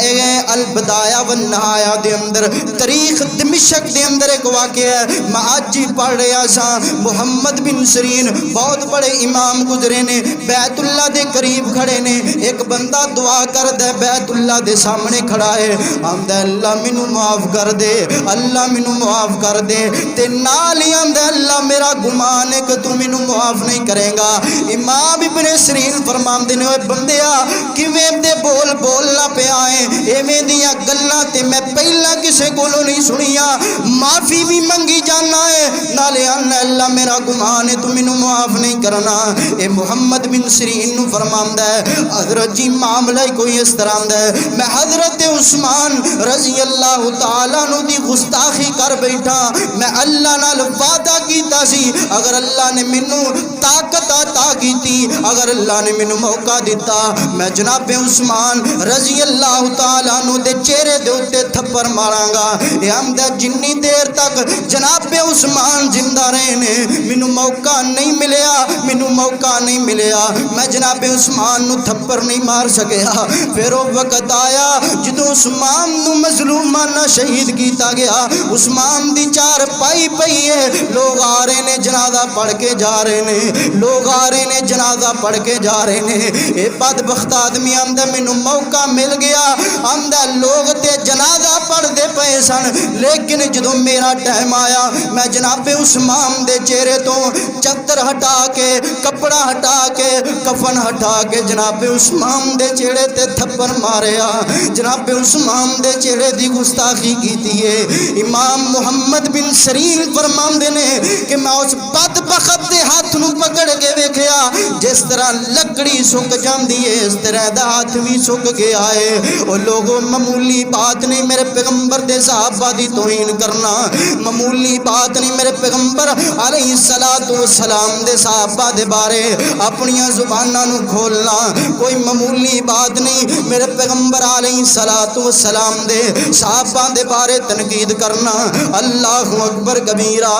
البدایہ والنہایہ دے اندر تاریخ دمشق دے اندر ایک واقعہ ہے میں آج ہی پڑھ رہا سا محمد بن سرین بہت بڑے امام گزرے نے بیت اللہ دے قریب کھڑے نے ایک بندہ دعا کر دے بیت اللہ دے سامنے کھڑا ہے آمدہ اللہ منو معاف کر دے اللہ منو معاف کر دے تے نالی آمدہ اللہ میرا گمان ہے کہ تو منو معاف نہیں کرے گا امام ابن سرین فرمان دینے ہوئے بندیا کیویں دے بول بولنا پہ آئیں ایویں دیا گلنا تے میں پہلا کسے کولو نہیں سنیا معافی بھی منگی جانا ہے نالے اللہ میرا گمان ہے تو منو معاف نہیں کرنا اے محمد بن سرین نو فرماندہ ہے حضرت جی معاملہ کوئی اس طرح ہے میں حضرت عثمان رضی اللہ تعالیٰ نو دی گستاخی کر بیٹھا میں اللہ نال وعدہ کیتا سی اگر اللہ نے منو طاقت عطا کی تھی اگر اللہ نے منو موقع دیتا میں جناب عثمان رضی اللہ تعالیٰ نو دے چہرے دے اتے تھپر ماراں گا اے ہم دے جنی دیر تک جناب عثمان زندہ رہے نے منو موقع نہیں ملیا منو موقع نہیں ملیا میں جناب عثمان نو تھپر نہیں مار سکیا پھر وہ وقت آیا جدو عثمان نو مظلومانہ شہید کیتا گیا عثمان دی چار پائی پئی ہے لوگ آ رہے نے جنازہ پڑھ کے جا رہے نے لوگ آ رہے نے جنازہ پڑھ کے جا رہے نے اے بدبخت آدمی آمدہ مینوں موقع مل گیا آمدہ لوگ تے جنازہ پڑھ دے پئے سن لیکن جدو میرا ٹائم آیا میں جناب عثمان دے چہرے تو چتر ہٹا کے کپڑا ہٹا کے کفن ہٹا کے جناب عثمان دے چہرے تے تھپڑ ماریا جناب عثمان دے چہرے دی گستاخی کیتی ہے امام محمد بن سرین فرماندے نے کہ میں اس بدبخت دے ہاتھ نو پکڑ کے ویکھیا جس طرح لکڑی سک جاندی ہے اس طرح دا ہاتھ بھی سک گیا ہے۔ او لوگوں معمولی بات نہیں میرے پیغمبر دے صحابہ دی توہین کرنا، معمولی بات نہیں میرے پیغمبر علیہ السلام دے صحابہ دے بارے اپنی زباناں نو کھولنا، کوئی معمولی بات نہیں میرے پیغمبر علیہ السلام دے صحابہ دے بارے تنقید کرنا۔ اللہ اکبر کبیرہ،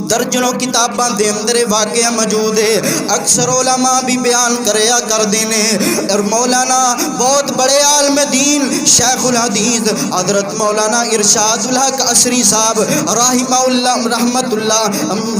درجنوں کتاباں دے اندر واقعہ موجود ہے، اکثر علماء بھی بیان کریا کر دینے، اور مولانا بہت بڑے عالم دین شیخ الحدیث حضرت مولانا ارشاد الحق عصری صاحب رحمہ اللہ رحمت اللہ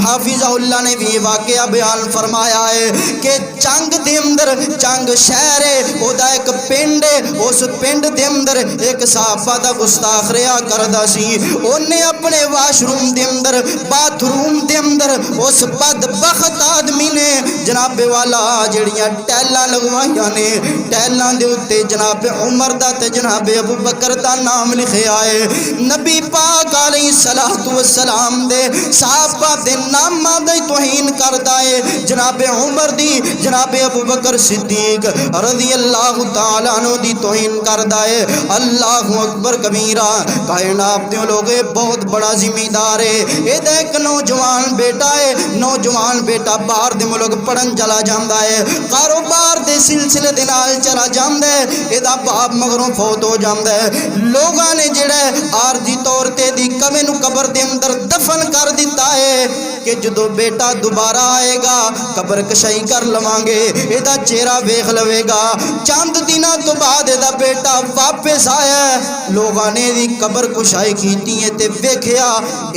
حافظہ اللہ نے بھی واقعہ بیان فرمایا ہے کہ جنگ دے اندر، جنگ شہر ہے او دا ایک پنڈ ہے، اس پنڈ دے اندر ایک صحابہ دا گستاخ رہا کردا سی، اونے اپنے واش روم دے اندر باتھ روم دے اندر اس بدبخت آدمی نے جناب والا جڑیاں ٹیلاں لگوائیاں نے، ٹیلاں دے اوتے جناب عمر دا تے جناب ابو بکر دا نام لکھیا ہے۔ نبی پاک علیہ السلام دے صحابہ دے ناماں دی توہین کردا ہے، جناب عمر دی، جناب ابو بکر صدیق رضی اللہ تعالی عنہ دی توہین کردا ہے۔ اللہ اکبر کبیرہ، کائنات دے لوگ بہت بڑا ذمہ دار ہے، اے دے ایک نوجوان بیٹا ہے، نوجوان بیٹا باہر دے ملک پڑھن چلا جاندا ہے، کاروبار دے سلسلے دے نال چلا جاندا ہے، ایدا باپ مگروں فوت ہو جاندا ہے، لوگاں نے جڑا عارضی طور تے دی کمے نو قبر دے اندر دفن کر دیتا ہے کہ جدو بیٹا دوبارہ آئے گا قبر کشائی کر لواں گے، ایدا چہرہ ویکھ لوے گا۔ چند دنوں تو بعد ایدا بیٹا واپس آیا ہے، لوگاں نے دی قبر کشائی کیتی ہے تے ویکھیا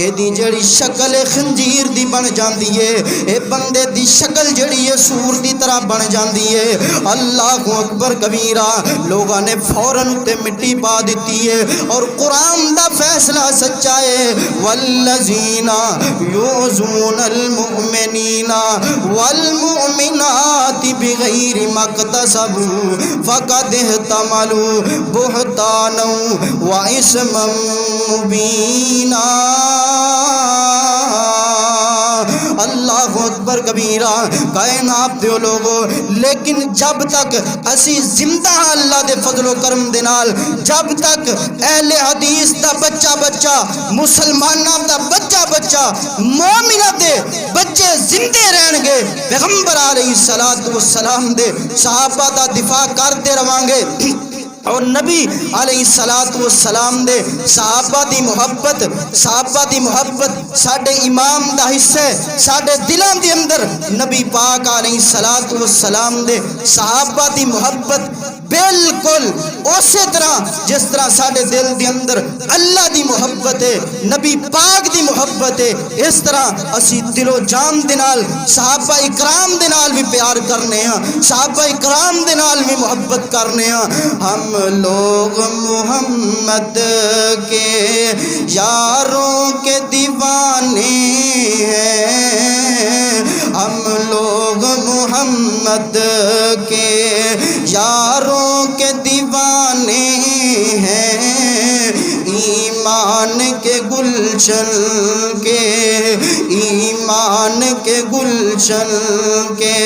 ایدی جڑی شکل خنزیر دی بن جاندی ہے، اے بندے دی شکل جڑی ہے سور دی طرح بن جاندی ہے۔ اللہ اکبر کبیرہ، لوگاں نے فوراً تے مٹی پا دیتی ہے، اور قرآن دا فیصلہ سچا ہے، والذین یؤذون المؤمنین والمؤمنات بغیر ما اکتسبوا فقد احتملوا بہتانا واثما مبینا۔ اللہ اکبر کبیرہ، کائنات دے لوگوں، لیکن جب تک اسی زندہ اللہ دے فضل و کرم دے نال، جب تک اہل حدیث دا بچہ بچہ، مسلماناں دا بچہ بچہ، مومنہ دے بچے زندے رہن گے، پیغمبر علیہ السلام دے صحابہ دا دفاع کرتے رہاں گے، اور نبی علیہ السلام دے صحابہ دی محبت ساڈے امام دا حصہ ہے، ساڈے دلاں دے اندر نبی پاک علیہ السلام دے صحابہ دی محبت بالکل اسی طرح جس طرح ساڈے دل دے اندر اللہ دی محبت ہے، نبی پاک دی محبت ہے، اس طرح اسی دل و جان دے نال صحابہ اکرام دے نال بھی پیار کرنے ہاں، صحابہ اکرام دے نال بھی محبت کرنے ہاں۔ ہم لوگ محمد کے یاروں کے دیوانے ہیں، ہم لوگ محمد کے یاروں کے دیوانے ہیں، ایمان کے گلشن کے، ایمان کے گلشن کے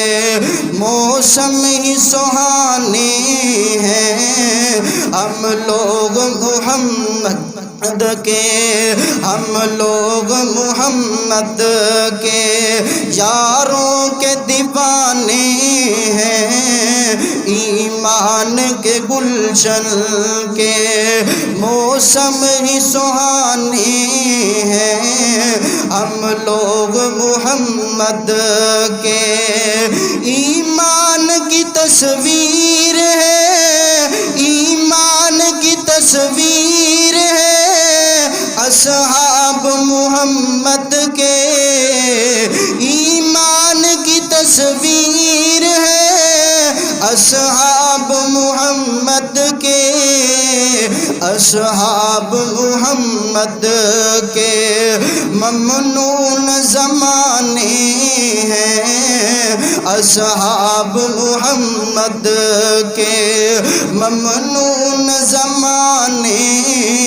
موسم ہی سہانے ہیں، ہم لوگ محمد کے، ہم لوگ محمد کے یاروں کے دیوانے ہیں، ایمان کے گلشن کے موسم ہی سہانے ہیں، ہم لوگ محمد کے۔ ایمان کی تصویر ہے، ایمان کی تصویر ہے اصحاب محمد کے، ایمان کی تصویر ہے اصحاب محمد کے، اصحاب محمد کے ممنون زمانے ہیں، اصحاب محمد کے ممنون زمانے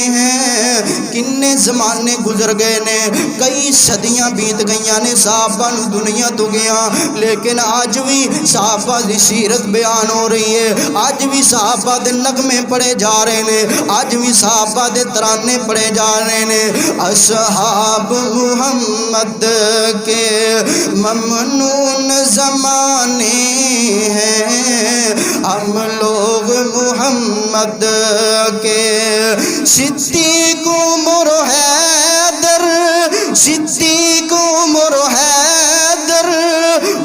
ہیں، کنے زمانے گزر گئے نے، کئی صدیاں بیت گئیاں نے صحابہ نو دنیا تو گیا، لیکن آج بھی صحابہ دی سیرت بیان ہو رہی ہے، آج بھی صحابہ دے نغمے پڑھے جا رہے نے، آج بھی صحابہ دے ترانے پڑھے جا رہے نے۔ اصحاب محمد کے ممنون زمانے ہیں، ہم لوگ محمد کے۔ صدیق عمر حیدر، صدیق عمر حیدر،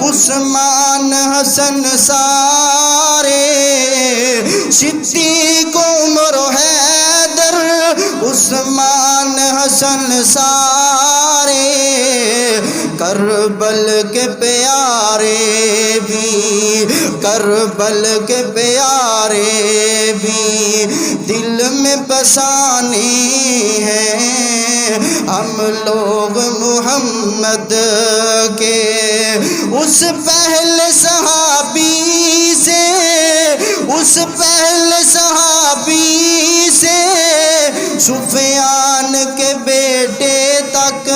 عثمان حسن سارے، صدیق عمر حیدر، عثمان حسن سارے، کربل کے پیارے بھی، کربل کے پیارے بھی دل میں بسانے ہیں، ہم لوگ محمد کے۔ اس پہلے صحابی سے، اس پہلے صحابی سے سفیان کے بیٹے تک،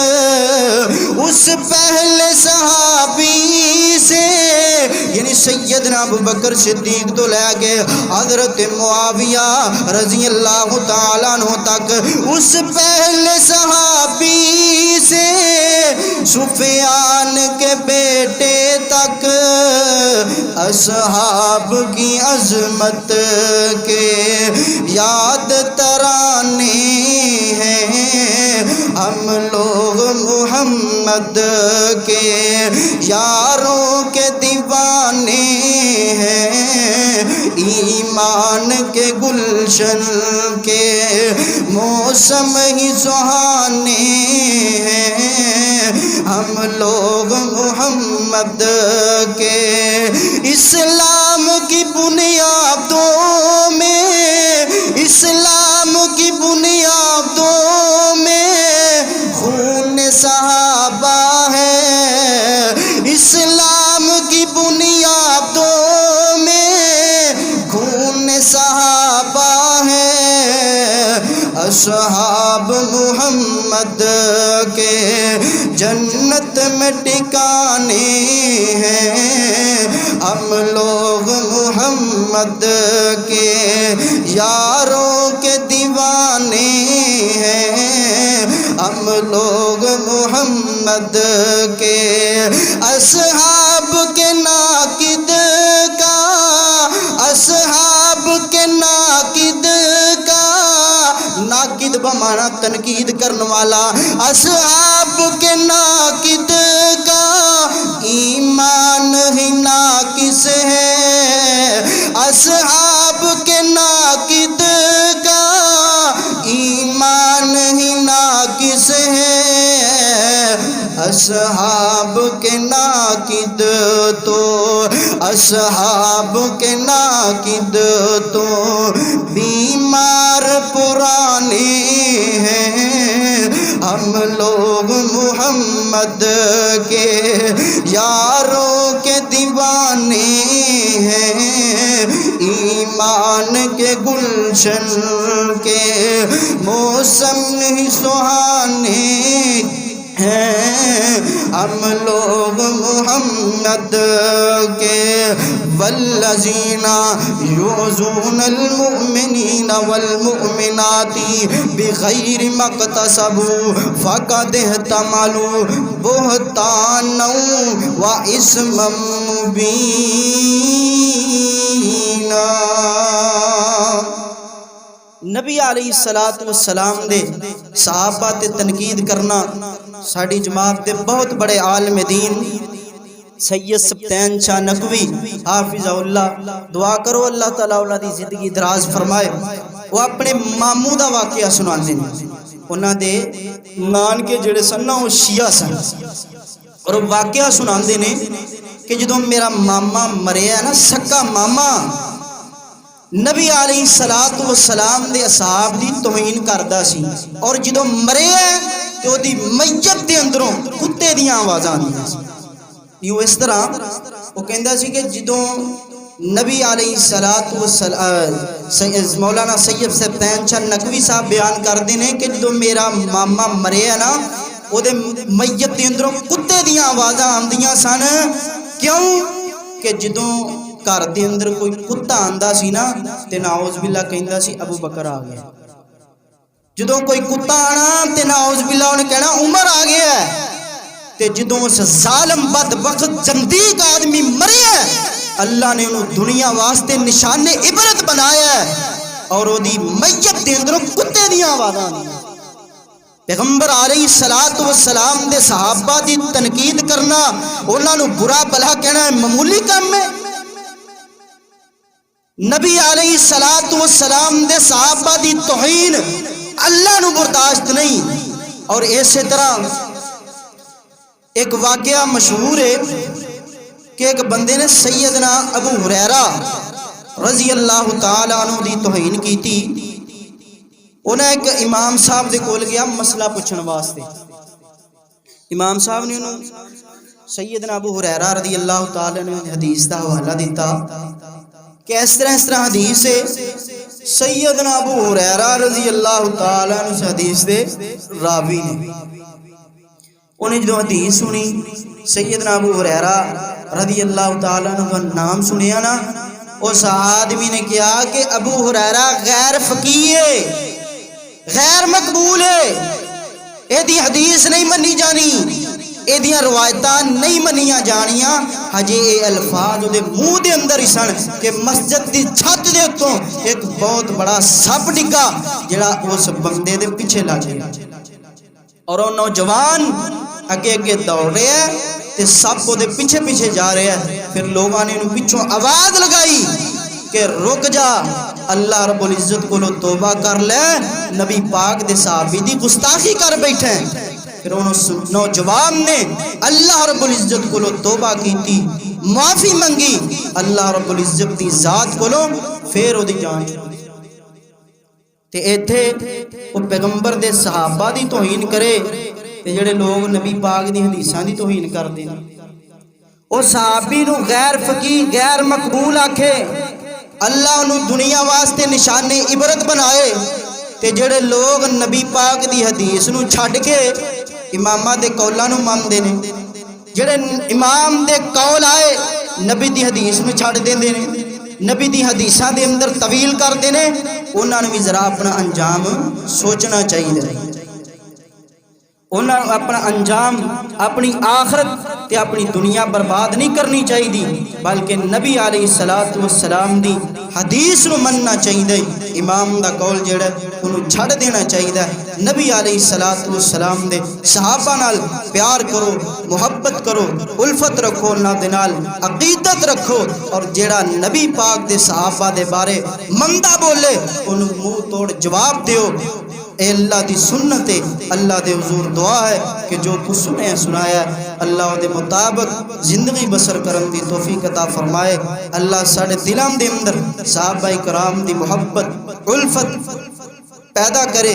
اس پہلے صحابی سے یعنی سیدنا ابو بکر صدیق تو لے کے حضرت معاویہ رضی اللہ تعالیٰ عنہ تک، اس پہلے صحابی سے سفیان کے بیٹے تک، اصحاب کی عظمت کے یاد ترانے ہیں، ہم لوگ محمد کے یاروں کے دیوانے ہیں، ایمان کے گلشن کے موسم ہی سہانے ہیں، ہم لوگ محمد کے۔ اسلام کی بنیادوں میں، اسلام کی بنیادوں میں خون صحابہ ہے، اسلام کی بنیادوں میں خون صحابہ ہے، اصحاب محمد کے جنت میں ٹھکانے ہیں، ہم لوگ محمد کے یاروں کے دیوانے ہیں، ہم لوگ محمد کے۔ اصحاب کے ناقد کا، اصحاب کے ناقد کا، ناقد بمانا تنقید کرنے والا، اصحاب کے ناقد کا ایمان ہی ناقص ہے، اصحاب کے ناقد کا ایمان ہی ناقص ہے، اصحاب کے ناقد تو، اصحاب کے ناقد تو بیمار پرانے ہیں، ہم لوگ محمد کے یاروں کے دیوانے ہیں، ایمان کے گلشن کے موسم ہی سہانے ہیں، ہم لوگ محمد کے۔ والذین یؤذون المؤمنین والمؤمنات بغیر ما اکتسبوا فقد احتملوا بہتانا واثما مبینا۔ نبی علیہ الصلوۃ والسلام دے صحابہ تے تنقید کرنا ساڈی جماعت دے بہت بڑے عالم دین سید سبتین شاہ نقوی حافظ اللہ، دعا کرو اللہ تعالیٰ انہاں دی زندگی دراز فرمائے۔ وہ اپنے ماموں دا واقعہ سناندے نے، انہاں دے نانکے جڑے سن وہ شیعہ سن، اور واقعہ سناندے نے کہ جدوں میرا ماما مریا نا، سکا ماما، نبی علیہ الصلوۃ والسلام دے اصحاب دی توہین کردا سی، اور جدوں مریا تے او دی میت دے اندروں کتے دیاں آوازاں آندیاں سی۔ یوں اس طرح وہ کہندا سی کہ جدوں نبی علیہ الصلوۃ والسلام مولانا سید سبطین شاہ نقوی صاحب بیان کرتے ہیں کہ جدو میرا ماما مرے نا وہ میت کے اندروں کتے دیاں آوازاں آندیاں سن. کیوں کہ جدوں گھر دے اندر کوئی کتا آندا سی نا تے نعوذ باللہ کہندا سی ابو بکر آ گیا. جدوں کوئی کتا آنا تے نعوذ باللہ انہیں کہنا عمر آ گیا ہے. تے جدوں اس ظالم بدبخت زندیق آدمی مرے ہے اللہ نے انہوں دنیا واسطے نشان عبرت بنایا ہے اور وہ دی میت دے اندروں کتے دیاں آوازاں آندیاں. پیغمبر علیہ الصلوۃ والسلام دے صحابہ دی تنقید کرنا انہاں نوں برا بھلا کہنا معمولی کام ہے. نبی علیہ الصلوۃ والسلام دے صحابہ دی توہین اللہ نو برداشت نہیں. اور اسی طرح ایک واقعہ مشہور ہے کہ ایک بندے نے سیدنا ابو ہریرہ رضی اللہ تعالی عنہ دی توہین کی تھی. انہیں ایک امام صاحب دے کول گیا مسئلہ پوچھن واسطے. امام صاحب نے انہوں سیدنا ابو ہریرہ رضی اللہ تعالی عنہ حدیث دا حوالہ دیتا کہ اس طرح حدیث ہے. سیدنا ابو ہریرہ رضی اللہ تعالی عنہ سے حدیث دے راوی نے انہیں جو حدیث سنی سیدنا ابو ہریرہ رضی اللہ تعالی عنہ کا نام سنیا نا اس آدمی نے کہا کہ ابو ہریرہ غیر فقیہ ہے غیر مقبول ہے. اے دی حدیث نہیں منی جانی اے دیاں روایتاں نہیں منیاں جانیاں. ہجے اے الفاظ دے منہ دے اندر ہی سن کہ مسجد دی چھت دے اتوں ایک بہت بڑا سپ ڈگا جڑا اس بندے دے پیچھے لگ گیا اور وہ نوجوان اگے اگے دوڑ رہے ہیں تے سپ وہ دے پیچھے پیچھے جا رہے ہیں. پھر لوگوں نے انہوں پیچھوں آواز لگائی کہ رک جا اللہ رب العزت کو توبہ کر لے نبی پاک دے صحابی دی گستاخی کر بیٹھے. پھر انہوں نوجوان نے اللہ رب العزت کو توبہ کی تھی معافی منگی اللہ رب العزت دی ذات کو پھر وہ دی جان چھوڑی. تے ایتھے وہ پیغمبر دے صحابہ دی توہین کرے تے جڑے لوگ نبی پاک دی حدیثاں دی توہین کر دیں وہ صحابی نو غیر فقیہ غیر مقبول آکھے. اللہ انہوں دنیا واسطے نشان عبرت بنائے تے جڑے لوگ نبی پاک دی حدیث نو چھڈ کے امامہ دے قولاں نو مانتے ہیں جڑے امام دے قول آئے نبی دی حدیث نو چھڈ دیندے نے نبی دی حدیثاں دے اندر طویل کرتے ہیں انہاں نوں بھی ذرا اپنا انجام سوچنا چاہیے. انہاں اپنا انجام اپنی آخرت تے اپنی دنیا برباد نہیں کرنی چاہیے بلکہ نبی علیہ الصلوۃ والسلام دی حدیث نو مننا چاہیے. امام دا قول جڑا انہوں چھڑ دینا چاہیے. نبی علیہ الصلوۃ والسلام دے صحابہ نال پیار کرو محبت کرو الفت رکھو انہاں دے نال عقیدت رکھو اور جڑا نبی پاک دے صحابہ دے بارے مندا بولے انہوں منہ توڑ جواب دیو. اے اللہ دی سنت ہے اللہ دے حضور دعا ہے کہ جو کچھ سنے سنایا ہے اللہ دے مطابق زندگی بسر کرن دی توفیق عطا فرمائے. اللہ ساڑھے دلاں دے اندر صحابہ کرام دی محبت الفت پیدا کرے.